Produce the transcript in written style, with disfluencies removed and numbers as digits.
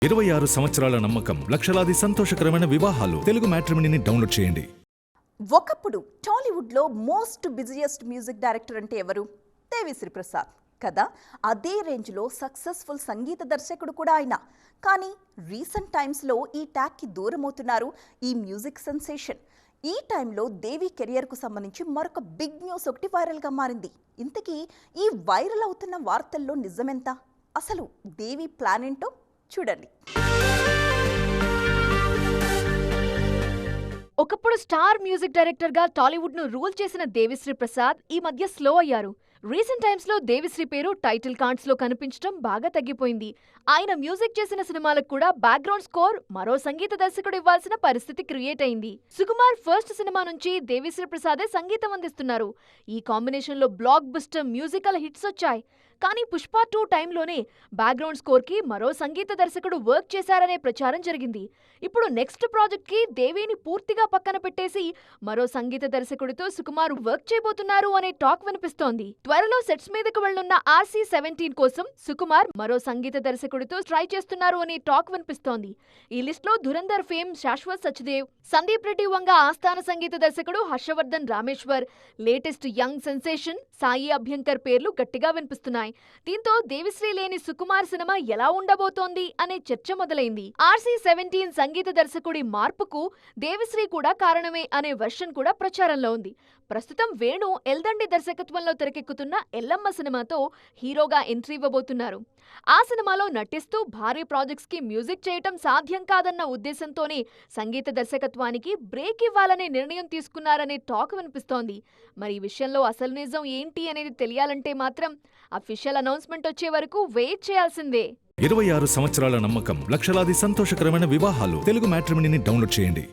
26 సంవత్సరాల నమ్మకం, లక్షలాది సంతోషకరమైన వివాహాలు. తెలుగు మ్యాట్రిమోనీని డౌన్లోడ్ చేయండి. ఒకప్పుడు టాలీవుడ్లో మోస్ట్ బిజియెస్ట్ మ్యూజిక్ డైరెక్టర్ అంటే ఎవరు? దేవిశ్రీ ప్రసాద్ కదా. అదే రేంజ్లో సక్సెస్ఫుల్ సంగీత దర్శకుడు కూడా ఆయన. కానీ రీసెంట్ టైమ్స్లో ఈ ట్యాగ్కి దూరమవుతున్నారు ఈ మ్యూజిక్ సెన్సేషన్. ఈ టైంలో దేవి కెరియర్కు సంబంధించి మరొక బిగ్ న్యూస్ ఒకటి వైరల్గా మారింది. ఇంతకీ ఈ వైరల్ అవుతున్న వార్తల్లో నిజమెంత? అసలు దేవి ప్లాన్ ఏంటో చూడండి. ఒకప్పుడు స్టార్ మ్యూజిక్ డైరెక్టర్ గా టాలీవుడ్ ను రూల్ చేసిన దేవిశ్రీ ప్రసాద్ ఈ మధ్య స్లో అయ్యారు. రీసెంట్ టైమ్స్ లో దేవిశ్రీ పేరు టైటిల్ కార్డ్స్ లో కనిపించడం బాగా తగ్గిపోయింది. ఆయన మ్యూజిక్ చేసిన సినిమాలకు కూడా బ్యాక్గ్రౌండ్ స్కోర్ మరో సంగీత దర్శకుడు ఇవ్వాల్సిన పరిస్థితి క్రియేట్ అయింది. సుకుమార్ ఫస్ట్ సినిమా నుంచి దేవిశ్రీ ప్రసాదే సంగీతం అందిస్తున్నారు. ఈ కాంబినేషన్ లో బ్లాక్ బస్టర్ మ్యూజికల్ హిట్స్ వచ్చాయి. కానీ పుష్ప 2 టైంలోనే బ్యాక్గ్రౌండ్ స్కోర్ కి మరో సంగీత దర్శకుడు వర్క్ చేశారనే ప్రచారం జరిగింది. ఇప్పుడు నెక్స్ట్ ప్రాజెక్ట్ కి దేవిని పూర్తిగా పక్కన పెట్టేసి మరో సంగీత దర్శకుడితో సుకుమార్ వర్క్ చేయబోతున్నారు అనే టాక్ వినిపిస్తోంది. త్వరలో సెట్స్ మీదకు వెళ్లున్న RC-17 కోసం సుకుమార్ మరో సంగీత దర్శకుడితో ట్రై చేస్తున్నారు అనే టాక్ వినిపిస్తోంది. ఈ లిస్ట్ లో ధురంధర్ ఫేమ్ శాశ్వత్ సచ్దేవ్, సందీప్ రెడ్డి వంగ ఆస్థాన సంగీత దర్శకుడు Harshavardhan Rameshwar, latest young sensation Sai Abhyankar పేర్లు గట్టిగా వినిపిస్తున్నాయి. దీంతో దేవిశ్రీ లేని సుకుమార్ సినిమా ఎలా ఉండబోతోంది అనే చర్చ మొదలైంది. RC-17 సంగీత దర్శకుడి మార్పుకు దేవిశ్రీ కూడా కారణమే అనే వెర్షన్ కూడా ప్రచారంలో ఉంది. ప్రస్తుతం వేణు ఎల్దండి దర్శకత్వంలో తెరకెక్కుతున్న ఎల్లమ్మ సినిమాతో హీరోగా ఎంట్రీ ఇవ్వబోతున్నారు. ఆ సినిమాలో నటిస్తూ భారీ ప్రాజెక్ట్స్ కి మ్యూజిక్ చేయటం సాధ్యం కాదన్న ఉద్దేశంతోనే సంగీత దర్శకత్వానికి బ్రేక్ ఇవ్వాలనే నిర్ణయం తీసుకున్నారనే టాక్ వినిపిస్తోంది. మరి ఈ విషయంలో అసలు నిజం ఏంటి అనేది తెలియాలంటే మాత్రం అఫీషియల్ అనౌన్స్మెంట్ వచ్చే వరకు వెయిట్ చేయాల్సిందే. 26 సంవత్సరాల నమ్మకం, లక్షలాది సంతోషకరమైన వివాహాలు. తెలుగు మ్యాట్రిమోనీని డౌన్లోడ్ చేయండి.